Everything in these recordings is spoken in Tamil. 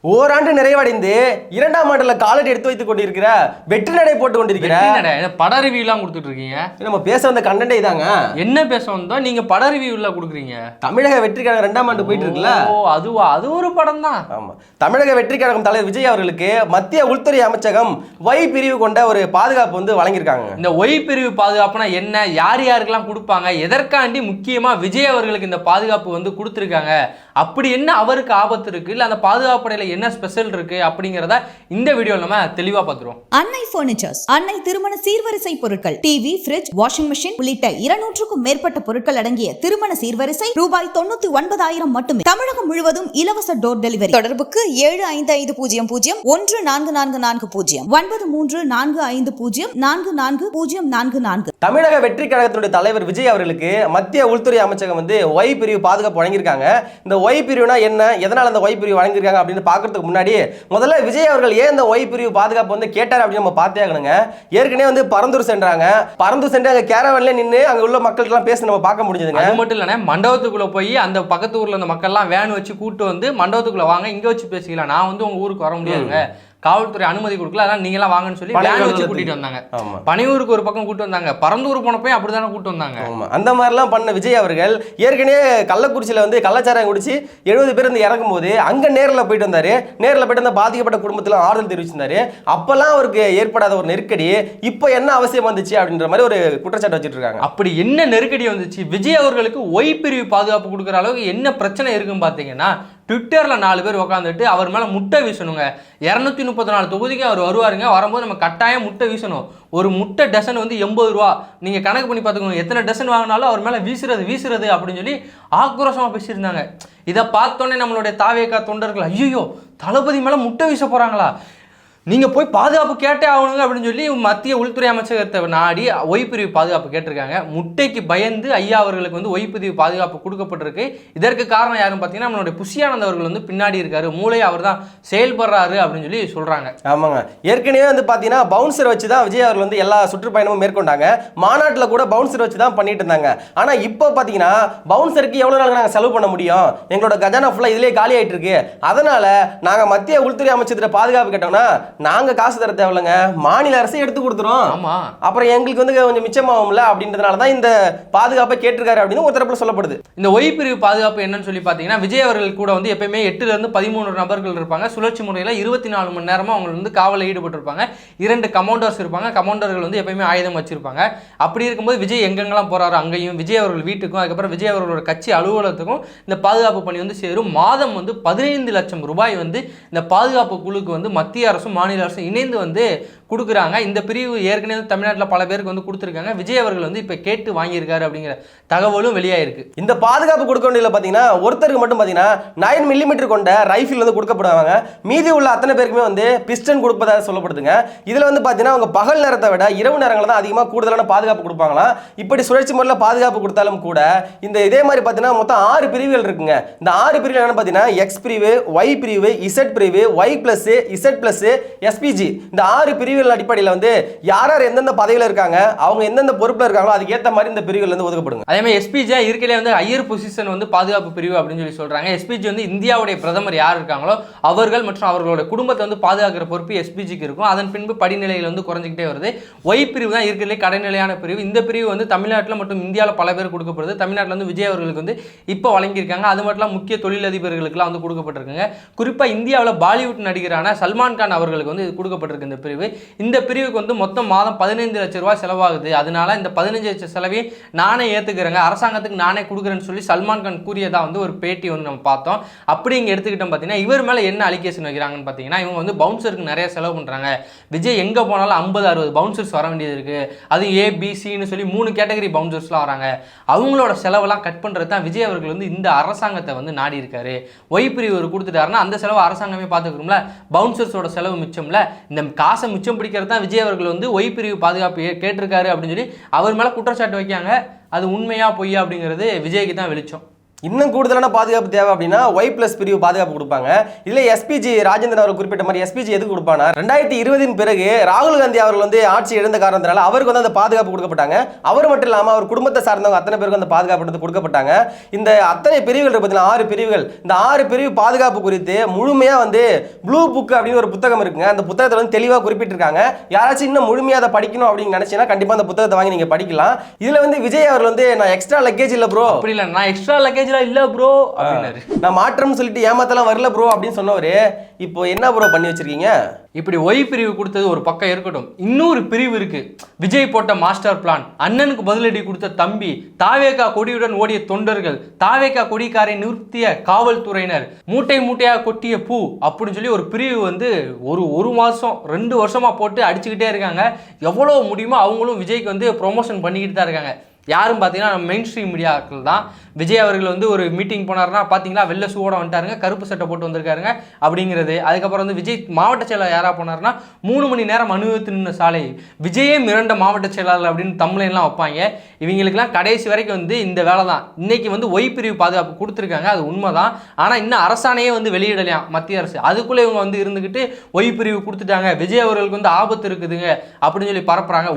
ஓராண்டு நிறைவடைந்து இரண்டாம் ஆண்டுல காலடி எடுத்து வைத்துக் கொண்டிருக்கிற வெற்றி நடை போட்டு கொண்டிருக்கிற பட ரிவ்யூ எல்லாம் கொடுத்துட்டு இருக்கீங்க. நம்ம பேச வந்த கண்டென்ட் இதாங்க. என்ன பேச வந்தோம்? நீங்க பட ரிவ்யூ எல்லாம் கொடுக்குறீங்க. தமிழக வெற்றி கழகம் இரண்டாம் ஆண்டு போயிட்டு இருக்குல்ல. அதுவா? அது ஒரு படம் தான். ஆமா, தமிழக வெற்றி கழகம் தலைவர் விஜய் அவர்களுக்கு மத்திய உள்துறை அமைச்சகம் ஒய் பிரிவு கொண்ட ஒரு பாதுகாப்பு வந்து வழங்கியிருக்காங்க. இந்த ஒய் பிரிவு பாதுகாப்புனா என்ன, யார் யாருக்கெல்லாம் கொடுப்பாங்க, எதற்காண்டி முக்கியமா விஜய் அவர்களுக்கு இந்த பாதுகாப்பு வந்து கொடுத்துருக்காங்க, அப்படி என்ன அவருக்கு ஆபத்து இருக்கு, இல்ல அந்த பாதுகாப்பு படையில என்ன ஸ்பெஷல் இருக்கு அப்படிங்கறத இந்த வீடியோல நம்ம தெளிவா பார்த்துருவோம். அன்னை பர்னிச்சர்ஸ், அன்னை திருமண சீர்வரிசை பொருட்கள், டிவி, ஃபிரிட்ஜ், வாஷிங் மெஷின் உள்ளிட்ட 200க்கும் மேற்பட்ட பொருட்கள் அடங்கிய திருமண சீர்வரிசை ரூபாய் 99,000 மட்டுமே. தமிழகம் முழுவதும் இலவச டோர் டெலிவரி. தொடர்புக்கு 7550144440 9345044044. தமிழக வெற்றி கழகத்தினுடைய தலைவர் விஜய் அவர்களுக்கு மத்திய உள்துறை அமைச்சகம் வந்து ஒய் பிரிவு பாதுகாப்பு வழங்கியிருக்காங்க. இந்த ஒய் பிரிவுனா என்ன, எதனால அந்த ஒய் பிரிவு வழங்கியிருக்காங்க அப்படின்னு பார்க்கறதுக்கு முன்னாடி முதல்ல விஜய் அவர்கள் ஏன் இந்த ஒய் பிரிவு பாதுகாப்பு வந்து கேட்டார் அப்படின்னு நம்ம பார்த்தே ஆகணுங்க. ஏற்கனவே வந்து பரந்தூர் சென்றாங்க. பரந்தூர் சென்று அங்கே கேரவன்ல நின்று அங்கே உள்ள மக்களுக்கு எல்லாம் பேசி நம்ம பார்க்க முடிஞ்சதுங்க. அது மட்டும் இல்லைன்னா மண்டபத்துக்குள்ள போய் அந்த பக்கத்து ஊர்ல அந்த மக்கள்லாம் வேன் வச்சு கூட்டு வந்து மண்டபத்துக்குள்ள வாங்க, இங்க வச்சு பேசிக்கலாம், நான் வந்து உங்க ஊருக்கு வர முடியாதுங்க, காவல்துறை அனுமதி கொடுக்கல, அதான் நீங்களாம் வாங்கன்னு சொல்லி வேன் வச்சு கூட்டிட்டு வந்தாங்க. பனையூருக்கு ஒரு பக்கம் கூட்டு வந்தாங்க, பரந்தூர் போனப்போ அப்படித்தானே கூட்டு வந்தாங்க. அந்த மாதிரிலாம் பண்ண விஜய் அவர்கள் ஏற்கனவே கள்ளக்குறிச்சியில் வந்து கள்ளச்சாராயம் குடிச்சு 70 பேர் வந்து இறக்கும் போது அங்கே நேரில் போயிட்டு வந்தாரு. நேரில் போயிட்டு அந்த பாதிக்கப்பட்ட குடும்பத்தில் ஆறுதல் தெரிவிச்சிருந்தாரு. அப்பெல்லாம் அவருக்கு ஏற்படாத ஒரு நெருக்கடி இப்போ என்ன அவசியம் வந்துச்சு அப்படின்ற மாதிரி ஒரு குற்றச்சாட்டு வச்சுட்டு இருக்காங்க. அப்படி என்ன நெருக்கடி வந்துச்சு? விஜய் அவர்களுக்கு ஒய் பிரிவு பாதுகாப்பு கொடுக்குற அளவுக்கு என்ன பிரச்சனை இருக்குன்னு பார்த்தீங்கன்னா, ட்விட்டரில் 4 பேர் உட்காந்துட்டு அவர் மேலே முட்டை வீசணுங்க. 234 தொகுதிக்கு அவர் வருவாருங்க. வரும்போது நம்ம கட்டாயம் முட்டை வீசணும். ஒரு முட்டை டசன் வந்து 80 ரூபா. நீங்கள் கணக்கு பண்ணி பார்த்துக்கோங்க, எத்தனை டசன் வாங்கினாலும் அவர் மேலே வீசுறது அப்படின்னு சொல்லி ஆக்ரோஷமாக பேசியிருந்தாங்க. இதை பார்த்தோன்னே நம்மளுடைய தாவேகா தொண்டர்கள், ஐயோ தளபதி மேலே முட்டை வீச போகிறாங்களா, நீங்கள் போய் பாதுகாப்பு கேட்டே ஆகணுங்க அப்படின்னு சொல்லி மத்திய உள்துறை அமைச்சகத்தை நாடி ஒய் பிரிவு பாதுகாப்பு கேட்டிருக்காங்க. முட்டைக்கு பயந்து ஐயா அவர்களுக்கு வந்து ஒய் பிரிவு பாதுகாப்பு கொடுக்கப்பட்டிருக்கு. இதற்கு காரணம் யாருன்னு பார்த்தீங்கன்னா, நம்மளுடைய புஷியானந்த் அவர்கள் வந்து பின்னாடி இருக்காரு, மூளை அவர் தான் செயல்படுறாரு அப்படின்னு சொல்லி சொல்கிறாங்க. ஆமாங்க, ஏற்கனவே வந்து பார்த்தீங்கன்னா பவுன்சர் வச்சு தான் விஜய் அவர்கள் வந்து எல்லா சுற்றுப்பயணமும் மேற்கொண்டாங்க. மாநாட்டில் கூட பவுன்சர் வச்சு தான் பண்ணிட்டு இருந்தாங்க. ஆனால் இப்போ பார்த்தீங்கன்னா பவுன்சருக்கு எவ்வளோ நாள் நாங்கள் செலவு பண்ண முடியும், எங்களோட கஜானா ஃபுல்லாக இதிலே காலி ஆகிட்டு இருக்கு, அதனால் நாங்கள் மத்திய உள்துறை அமைச்சகத்தில் பாதுகாப்பு கேட்டோம்னா நாங்க காசு தர தேவையில்லைங்க, மாநில அரசு எடுத்து கொடுத்துரும், அப்புறம் எங்களுக்கு வந்து கொஞ்சம் மிச்சமாகும்ல அப்படின்றதுனால தான் இந்த பாதுகாப்பை கேட்டிருக்காரு அப்படின்னு ஒரு தரப்புல சொல்லப்படுது. இந்த ஒய் பிரிவு பாதுகாப்பு என்னன்னு சொல்லி பார்த்தீங்கன்னா, விஜய் அவர்கள் கூட வந்து எப்பயுமே 8 to 13 நபர்கள் இருப்பாங்க. சுழற்சி முறையில் 24 மணி நேரமும் அவங்க வந்து காவலில் ஈடுபட்டு இருப்பாங்க. 2 கமாண்டர்ஸ் இருப்பாங்க. கமாண்டர்கள் வந்து எப்பயுமே ஆயுதம் வச்சிருப்பாங்க. அப்படி இருக்கும்போது விஜய் எங்கெங்கெல்லாம் போறாரு அங்கேயும் விஜய் அவர்கள் வீட்டுக்கும் அதுக்கப்புறம் விஜய் அவர்களோட கட்சி அலுவலகத்துக்கும் இந்த பாதுகாப்பு பணி வந்து சேரும். மாதம் வந்து 15 லட்சம் ரூபாய் வந்து இந்த பாதுகாப்பு குழுக்கு வந்து மத்திய அரசும் மாநில அரசும் இணைந்து வந்து கொடுக்குறாங்க. இந்த பிரிவு ஏற்கனவே தமிழ்நாட்டில் பல பேருக்கு வந்து கொடுத்துருக்காங்க. விஜய் அவர்கள் வந்து இப்போ கேட்டு வாங்கியிருக்காரு அப்படிங்கிற தகவலும் வெளியாயிருக்கு. இந்த பாதுகாப்பு கொடுக்க வேண்டியதில் பார்த்தீங்கன்னா ஒருத்தருக்கு மட்டும் பார்த்தீங்கன்னா 9mm கொண்ட ரைஃபிள் வந்து கொடுக்கப்படுவாங்க. மீதி உள்ள அத்தனை பேருக்குமே வந்து பிஸ்டன் கொடுப்பதாக சொல்லப்படுதுங்க. இதில் வந்து பார்த்தீங்கன்னா அவங்க பகல் நேரத்தை விட இரவு நேரங்களில் தான் அதிகமாக கூடுதலான பாதுகாப்பு கொடுப்பாங்களாம். இப்படி சுழற்சி முறையில் பாதுகாப்பு கொடுத்தாலும் கூட இதே மாதிரி பார்த்தீங்கன்னா மொத்தம் 6 பிரிவுகள் இருக்குங்க. இந்த 6 பிரிவுகள் என்னன்னு பார்த்தீங்கன்னா எக்ஸ் பிரிவு, ஒய் பிரிவு, இசட் பிரிவு, Y plus, Z plus, SPG. இந்த 6 பிரிவுகள் அடிப்படையில் வந்து யார் யார் எந்தெந்த பதவியில் இருக்காங்க, அவங்க எந்தெந்த பொறுப்பில் இருக்காங்களோ அதுக்கு ஏற்ற மாதிரி இந்த பிரிவுகள் வந்து ஒதுக்கப்படுங்க. அதே மாதிரி எஸ்பிஜி இருக்கலே வந்து ஹையர் பொசிஷன் வந்து பாதுகாப்பு பிரிவு அப்படின்னு சொல்லி சொல்றாங்க. எஸ்பிஜி வந்து இந்தியாவுடைய பிரதமர் யார் இருக்காங்களோ அவர்கள் மற்றும் அவர்களோட குடும்பத்தை வந்து பாதுகாக்கிற பொறுப்பு எஸ்பிஜிக்கு இருக்கும். அதன் பின்பு படிநிலையில் வந்து குறைஞ்சிக்கிட்டே வருது. ஒய் பிரிவு தான் இருக்கிறதுலே கடைநிலையான பிரிவு. இந்த பிரிவு வந்து தமிழ்நாட்டில் மற்றும் இந்தியாவில் பல பேர் கொடுக்கப்படுது. தமிழ்நாட்டில் வந்து விஜய் அவர்களுக்கு வந்து இப்போ வழங்கியிருக்காங்க. அது மட்டும் முக்கிய தொழிலதிபர்களுக்கெல்லாம் வந்து கொடுக்கப்பட்டிருக்குங்க. குறிப்பாக இந்தியாவில் பாலிவுட் நடிகரான சல்மான் கான் அவர்களுக்கு வந்து கொடுக்கப்பட்டிருக்கு இந்த பிரிவு. இந்த பிரிவுக்கு வந்து மொத்தம் மாதம் 15 லட்சம் ரூபாய் செலவாகுது. அதனால இந்த 15 லட்சம் செலவையும் நானே ஏற்றுக்கிறேங்க, அரசாங்கத்துக்கு நானே கொடுக்குறேன்னு சொல்லி சல்மான் கான் கூறியதா வந்து ஒரு பேட்டி வந்து நம்ம பார்த்தோம். அப்படி இங்கே எடுத்துக்கிட்டோம் பார்த்தீங்கன்னா, இவர் மேலே என்ன அலிகேஷன் வைக்கிறாங்கன்னு பார்த்தீங்கன்னா, இவங்க வந்து பவுன்சருக்கு நிறைய செலவு பண்ணுறாங்க. விஜய் எங்கே போனாலும் 50-60 பவுன்சர்ஸ் வர வேண்டியது இருக்குது. அது ஏபிசின்னு சொல்லி 3 கேட்டகரி பவுன்சர்ஸ்லாம் வராங்க. அவங்களோட செலவெல்லாம் கட் பண்ணுறது தான் விஜய் அவர்கள் வந்து இந்த அரசாங்கத்தை வந்து நாடி இருக்காரு. ஒய் பிரிவு கொடுத்துட்டாருன்னா அந்த செலவு அரசாங்கமே பார்த்துக்கிறோம்ல, பவுன்சர்ஸோட செலவு மிச்சம்ல, இந்த காசை மிச்சம் பிடிக்கிறது தான் விஜய் அவர்கள் வந்து ஒய் பிரிவு பாதுகாப்பு கேட்டிருக்காரு அப்படின்னு சொல்லி அவர் மேலே குற்றச்சாட்டு வைக்காங்க. அது உண்மையா பொய்யா அப்படிங்கிறது விஜய்க்கு தான் வெளிச்சம். இன்னும் கூடுதலான பாதுகாப்பு தேவை அப்படின்னா Y+ பிரிவு பாதுகாப்பு கொடுப்பாங்க. இதுல எஸ்பிஜி ராஜேந்திரன் அவர்கள் குறிப்பிட்ட மாதிரி எஸ்பிஜி எதுக்கு கொடுப்பானா 2020 பிறகு ராகுல் காந்தி அவர்கள் வந்து ஆட்சி இழந்த காரணத்தினால அவருக்கு வந்து அந்த பாதுகாப்பு கொடுக்கப்பட்டாங்க. அவர் மட்டும் இல்லாம அவர் குடும்பத்தை சார்ந்தவங்க அத்தனை பேருக்கு அந்த பாதுகாப்பு கொடுக்கப்பட்டாங்க. இந்த அத்தனை பிரிவுகள் பார்த்தீங்கன்னா 6 பிரிவுகள். இந்த 6 பிரிவு பாதுகாப்பு குறித்து முழுமையா வந்து ப்ளூ புக் அப்படின்னு ஒரு புத்தகம் இருக்குங்க. அந்த புத்தகத்தை வந்து தெளிவாக குறிப்பிட்டிருக்காங்க. யாராச்சும் இன்னும் முழுமையாக அதை படிக்கணும் அப்படின்னு நினைச்சீங்கன்னா கண்டிப்பா அந்த புத்தகத்தை வாங்கி நீங்க படிக்கலாம். இதுல வந்து விஜய் அவர்கள் வந்து நான் எக்ஸ்ட்ரா லக்கேஜ் இல்ல ப்ரோ, அப்படி இல்ல நான் எக்ஸ்ட்ரா லக்கேஜ்லாம் இல்ல ப்ரோ அப்படினாரு. நான் மாற்றம்னு சொல்லிட்டு ஏமாத்தலாம் வரல ப்ரோ அப்படின்னு சொன்னவரு இப்போ என்ன ப்ரோ பண்ணி வச்சிருக்கீங்க? இப்படி ஒய் பிரிவு கொடுத்தது ஒரு பக்கம் இருக்கட்டும், இன்னொரு பிரிவு இருக்கு. விஜய் போட்ட மாஸ்டர் பிளான், அண்ணனுக்கு பதிலடி கொடுத்த தம்பி, தாவேகா கொடியுடன் ஓடிய தொண்டர்கள், தாவேகா கொடிக்காரை நிறுத்திய காவல்துறையினர், மூட்டை மூட்டையா கொட்டிய பூ அப்படின்னு சொல்லி ஒரு பிரிவு வந்து ஒரு மாசம் 2 வருஷமா போட்டு அடிச்சுக்கிட்டே இருக்காங்க. எவ்வளோ முடியுமோ அவங்களும் விஜய்க்கு வந்து ப்ரொமோஷன் பண்ணிக்கிட்டு தான் இருக்காங்க. யாரும் பார்த்தீங்கன்னா நம்ம மெயின் ஸ்ட்ரீம் மீடியாக்கள் தான். விஜய் அவர்கள் வந்து ஒரு மீட்டிங் போனார்னா பார்த்தீங்களா வெள்ள ஷூவோட வந்துட்டாருங்க, கருப்பு சட்டை போட்டு வந்திருக்காருங்க அப்படிங்கிறது. அதுக்கப்புறம் வந்து விஜய் மாவட்ட செயலாளர் யாராக போனார்னா 3 மணி நேரம் அனுபவித்து நின்ற சாலை, விஜயே மிரண்ட மாவட்ட செயலாளர் அப்படின்னு தமிழ்லாம் வைப்பாங்க. இவங்களுக்குலாம் கடைசி வரைக்கும் வந்து இந்த வேலை தான். இன்னைக்கு வந்து ஒய் பிரிவு பாதுகாப்பு கொடுத்துருக்காங்க, அது உண்மைதான். ஆனால் இன்னும் அரசாணையே வந்து வெளியிடலையாம் மத்திய அரசு. அதுக்குள்ளே இவங்க வந்து இருந்துக்கிட்டு ஒய் பிரிவு கொடுத்துட்டாங்க, விஜய் அவர்களுக்கு வந்து ஆபத்து இருக்குதுங்க அப்படின்னு சொல்லி பரப்புறாங்க.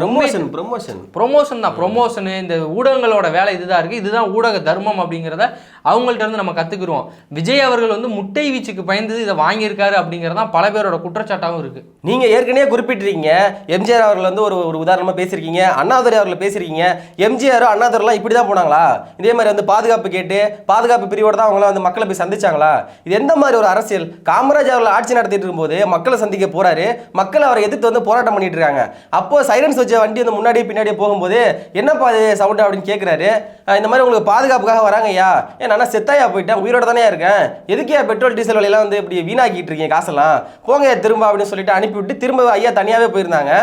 ப்ரொமோஷன் தான். ப்ரொமோஷனு இந்த ஊடகங்களோட வேலை இதுதான் இருக்குது. இதுதான் ஊடக தர்மம் அப்படிங்கிறத அவங்கள்ட்ட இருந்து நம்ம கற்றுக்குறோம். விஜய் அவர்கள் வந்து முட்டை வீச்சுக்கு பயந்து இதை வாங்கியிருக்காரு அப்படிங்கிறதான் பல பேரோட குற்றச்சாட்டாகவும் இருக்குது. நீங்கள் ஏற்கனவே குறிப்பிட்டிருக்கீங்க, எம்ஜிஆர் அவர்கள் வந்து ஒரு உதாரணமாக பேசியிருக்கீங்க, அண்ணாதுரை அவர்கள் பேசியிருக்கீங்க. எம்ஜிஆர் அண்ணாதுரைலாம் இப்படி தான் போனாங்களா? இதே மாதிரி வந்து பாதுகாப்பு கேட்டு பாதுகாப்பு பிரிவோட தான் அவங்களாம் வந்து மக்களை போய் சந்திச்சாங்களா? இது எந்த மாதிரி ஒரு அரசியல்? காமராஜ் அவர்கள் ஆட்சி நடத்திட்டு இருக்கும்போது மக்களை சந்திக்க போறாரு, மக்கள் அவரை எதிர்த்து வந்து போராட்டம் பண்ணிட்டு இருக்காங்க. அப்போ சைலன்ஸ் வச்ச வண்டி வந்து முன்னாடியே பின்னாடியே போகும்போது என்னப்பா இது சவுண்ட் அப்படின்னு கேட்குறாரு. இந்த மாதிரி உங்களுக்கு பாதுகாப்புக்காக வராங்கய்யா, நான் செத்தாயா போயிட்டேன், உயிரோட தானே இருக்கேன், எதுக்கே பெட்ரோல் டீசல் விலையெல்லாம் வந்து இப்படி வீணாக்கிட்டு இருக்கீங்க காசெல்லாம், போங்க திரும்ப அப்படின்னு சொல்லிட்டு அனுப்பிவிட்டு திரும்ப ஐயா தனியாகவே போயிருந்தாங்க.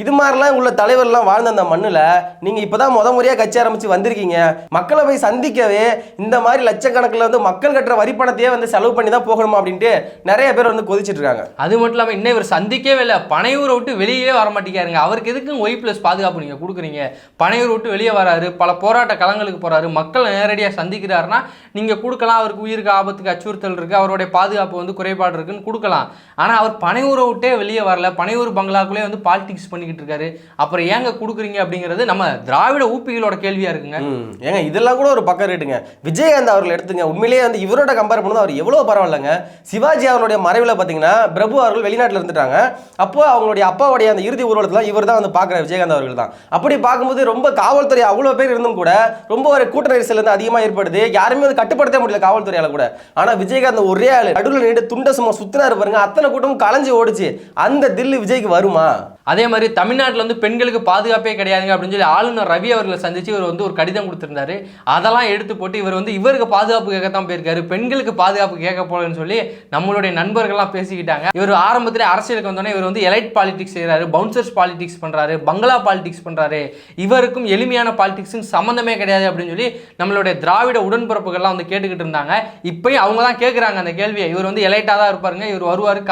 இது மாதிரிலாம் உள்ள தலைவர்லாம் வாழ்ந்த அந்த மண்ணில் நீங்கள் இப்போ தான் முறையாக கட்சி ஆரம்பித்து வந்திருக்கீங்க. மக்களை போய் சந்திக்கவே இந்த மாதிரி லட்சக்கணக்கில் வந்து மக்கள் கட்டுற வரி பணத்தையே வந்து செலவு பண்ணி தான் போகணுமா அப்படின்ட்டு நிறைய பேர் வந்து கொதிச்சிட்டு இருக்காங்க. அது மட்டும் இல்லாமல் இன்னும் இவர் சந்திக்கவே இல்லை, பனையூரை விட்டு வெளியே வர மாட்டேங்காருங்க. அவருக்கு எதுக்கு Y+ பாதுகாப்பு நீங்கள் கொடுக்குறீங்க? பனையூர் விட்டு வெளியே வராரு, பல போராட்ட களங்களுக்கு போகிறாரு, மக்களை நேரடியாக சந்திக்கிறாருன்னா நீங்கள் கொடுக்கலாம். அவருக்கு உயிருக்கு ஆபத்துக்கு அச்சுறுத்தல் இருக்குது, அவருடைய பாதுகாப்பு வந்து குறைபாடு இருக்குன்னு கொடுக்கலாம். ஆனால் அவர் பனையூரை விட்டே வெளியே வரல, பனையூர் பங்களாக்குள்ளே வந்து பாலிடிக்ஸ் பண்ணி இருக்காரு. அப்புறம் ஏங்க கொடுக்குறீங்க அப்படிங்கிறது நம்ம திராவிட ஊப்பிகளோட கேள்வியா இருக்குங்க. ஏங்க இதெல்லாம் கூட ஒரு பக்கம் ரேட்டுங்க. விஜயகாந்த் அவர்கள் எடுத்துங்க, உண்மையிலேயே வந்து இவரோட கம்பேர் பண்ணும்போது அவர் எவ்வளவு பரவாயில்லைங்க. சிவாஜி அவருடைய மறைவில் பார்த்தீங்கன்னா பிரபு அவர்கள் வெளிநாட்டில் இருந்துட்டாங்க. அப்போ அவங்களுடைய அப்பாவுடைய அந்த இறுதி ஊர்வலத்தில் இவர் தான் வந்து பார்க்குற விஜயகாந்த் அவர்கள் தான். அப்படி பார்க்கும்போது ரொம்ப காவல்துறை அவ்வளோ பேர் இருந்தும் கூட ரொம்ப ஒரு கூட்ட நெரிசல் வந்து அதிகமாக ஏற்படுது. யாருமே வந்து கட்டுப்படுத்த முடியல காவல்துறையால கூட. ஆனால் விஜயகாந்த் ஒரே ஆள் நடுவில் நின்று துண்ட சும்மா சுத்தினாரு பாருங்க, அத்தனை கூட்டமும் கலைஞ்சு ஓடிச்சு. அந்த தில்லு விஜய்க்கு வருமா? அதே மாதிரி தமிழ்நாட்டில் வந்து பெண்களுக்கு பாதுகாப்பே கிடையாதுங்க அப்படின்னு சொல்லி ஆளுநர் ரவி அவர்களை சந்திச்சு இவர் வந்து ஒரு கடிதம் கொடுத்திருந்தாரு. அதெல்லாம் எடுத்து போட்டு இவர் வந்து இவருக்கு பாதுகாப்பு கேட்கத்தான் போயிருக்காரு, பெண்களுக்கு பாதுகாப்பு கேட்க போலன்னு சொல்லி நம்மளுடைய நண்பர்கள்லாம் பேசிக்கிட்டாங்க. இவர் ஆரம்பத்திலே அரசியலுக்கு வந்தோடனே இவர் வந்து எலைட் பாலிடிக்ஸ் செய்கிறாரு, பவுன்சர்ஸ் பாலிடிக்ஸ் பண்ணுறாரு, பங்களா பாலிடிக்ஸ் பண்ணுறாரு, இவருக்கும் எளிமையான பாலிடிக்ஸுக்கு சம்மந்தமே கிடையாது அப்படின்னு சொல்லி நம்மளுடைய திராவிட உடன்பிறப்புகள்லாம் வந்து கேட்டுக்கிட்டு இருந்தாங்க. இப்பயும் அவங்க தான் கேட்குறாங்க அந்த கேள்வியை. இவர் வந்து எலைட்டாக தான் இருப்பாருங்க, இவர் வருவார்,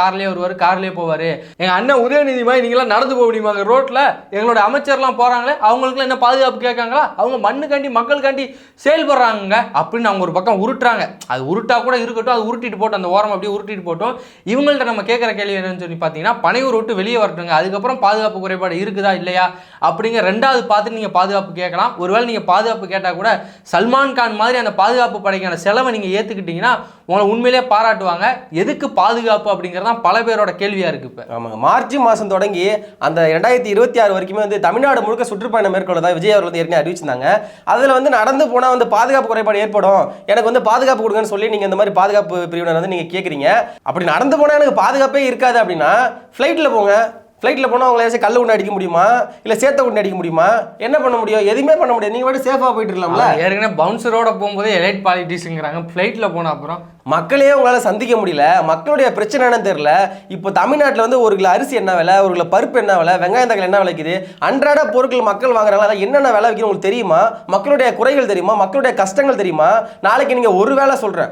கார்லேயே போவார். எங்கள் அண்ணன் உதயநிதி மாதிரி நீங்களாம் நடந்து போக முடியுமாங்க ரோட்ல? எங்களோட அமைச்சர்லாம் போறாங்களே, அவங்களுக்குலாம் என்ன பாதுகாப்பு கேட்காங்களா? அவங்க மண்ணுக்காண்டி மக்களுக்காண்டி செயல்படுறாங்க அப்படின்னு அவங்க ஒரு பக்கம் உருட்டுறாங்க. அது உருட்டா கூட இருக்கட்டும், அது உருட்டிட்டு போட்டு அந்த ஓரம் அப்படியே உருட்டிட்டு போட்டோம். இவங்கள்ட்ட நம்ம கேட்குற கேள்வி என்னன்னு சொல்லி பார்த்தீங்கன்னா, பனையூர் விட்டு வெளியே வரட்டுங்க, அதுக்கப்புறம் பாதுகாப்பு குறைபாடு இருக்குதா இல்லையா அப்படிங்கிற ரெண்டாவது பார்த்துட்டு நீங்கள் பாதுகாப்பு கேட்கலாம். ஒருவேளை நீங்கள் பாதுகாப்பு கேட்டால் கூட சல்மான் கான் மாதிரி அந்த பாதுகாப்பு படைக்கான செலவை நீங்கள் ஏற்றுக்கிட்டீங்கன்னா உங்களை உண்மையிலே பாராட்டுவாங்க. எதுக்கு பாதுகாப்பு அப்படிங்கிறது தான் பல பேரோட கேள்வியாக இருக்குது. இப்போ ஆமாங்க, மார்ச் மாதம் தொடங்கி அந்த 2026 வரைக்குமே வந்து தமிழ்நாடு முழுக்க சுற்றுப்பயணம் மேற்கொள்ளதா விஜய் அவர்கள் வந்து ஏற்கனவே அறிவிச்சிருந்தாங்க. அதில் வந்து நடந்து போனால் வந்து பாதுகாப்பு குறைபாடு ஏற்படும், எனக்கு வந்து பாதுகாப்பு கொடுங்கன்னு சொல்லி நீங்கள் இந்த மாதிரி பாதுகாப்பு பிரிவினர் வந்து நீங்கள் கேட்குறீங்க. அப்படி நடந்து போனால் எனக்கு பாதுகாப்பே இருக்காது அப்படின்னா ஃப்ளைட்டில் போங்க. ஃப்ளைட்டில் போனால் அவங்களை ஏதாச்சும் கல் கொண்டு அடிக்க முடியுமா, இல்லை சேத்த கொண்டு அடிக்க முடியுமா? என்ன பண்ண முடியும்? எதுவுமே பண்ண முடியாது. நீங்கள் மட்டும் சேஃபாக போயிட்டு இருக்கலாம்ல. ஏற்கனவே பவுன்சரோட போகும்போது எலைட் பாலிடிக்ஸுங்கிறாங்க, ஃப்ளைட்டில் போன அப்புறம் மக்களே உங்களால் சந்திக்க முடியல, மக்களுடைய பிரச்சனை என்னன்னு தெரியல. இப்போ தமிழ்நாட்டில் வந்து ஒரு கிலோ அரிசி என்ன விலை, ஒரு கிலோ பருப்பு என்ன விலை, வெங்காயம் தக்காளி என்ன விலைக்குது, அன்றாட பொருட்கள் மக்கள் வாங்குறாங்களா, என்னென்ன விலை வைக்கணும் உங்களுக்கு தெரியுமா? மக்களுடைய குறைகள் தெரியுமா? மக்களுடைய கஷ்டங்கள் தெரியுமா? நாளைக்கு நீங்கள் ஒரு வேளை சொல்கிறேன்,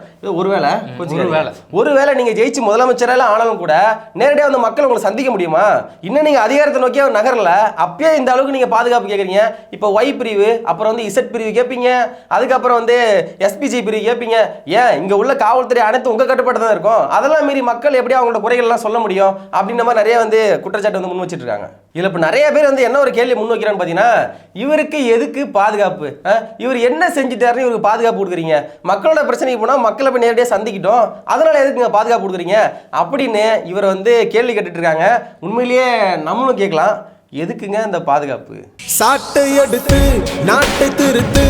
ஒரு வேளை நீங்கள் ஜெயிச்சு முதலமைச்சரால ஆனாலும் கூட நேரடியாக வந்து மக்கள் உங்களை சந்திக்க முடியுமா? இன்னும் நீங்கள் அதிகாரத்தை நோக்கிய நகரல, அப்பயே இந்த அளவுக்கு நீங்கள் பாதுகாப்பு கேட்குறீங்க. இப்போ ஒய் பிரிவு, அப்புறம் வந்து இசட் பிரிவு கேட்பீங்க, அதுக்கப்புறம் வந்து எஸ்பிஜி பிரிவு கேட்பீங்க. ஏன் இங்கே உள்ள காவல்துறை அனைத்து உங்கள் கட்டுப்பாடு தான் இருக்கும். அதெல்லாம் மீறி மக்கள் எப்படி அவங்களோட குறைகள்லாம் சொல்ல முடியும் அப்படின்ற மாதிரி நிறைய வந்து குற்றச்சாட்டு வந்து முன் வச்சுட்டு இருக்காங்க. இதில் இப்போ நிறைய பேர் வந்து என்ன ஒரு கேள்வி முன் வைக்கிறான்னு பார்த்தீங்கன்னா, இவருக்கு எதுக்கு பாதுகாப்பு, இவர் என்ன செஞ்சுட்டாருன்னு இவருக்கு பாதுகாப்பு கொடுக்குறீங்க, மக்களோட பிரச்சனைக்கு போனால் மக்களை போய் நேரடியாக சந்திக்கிட்டோம், அதனால எதுக்குங்க பாதுகாப்பு கொடுக்குறீங்க அப்படின்னு இவர் வந்து கேள்வி கேட்டுட்டு இருக்காங்க. உண்மையிலேயே நம்மளும் கேட்கலாம், எதுக்குங்க இந்த பாதுகாப்பு? சாட்டை எடுத்து நாட்டை திருத்து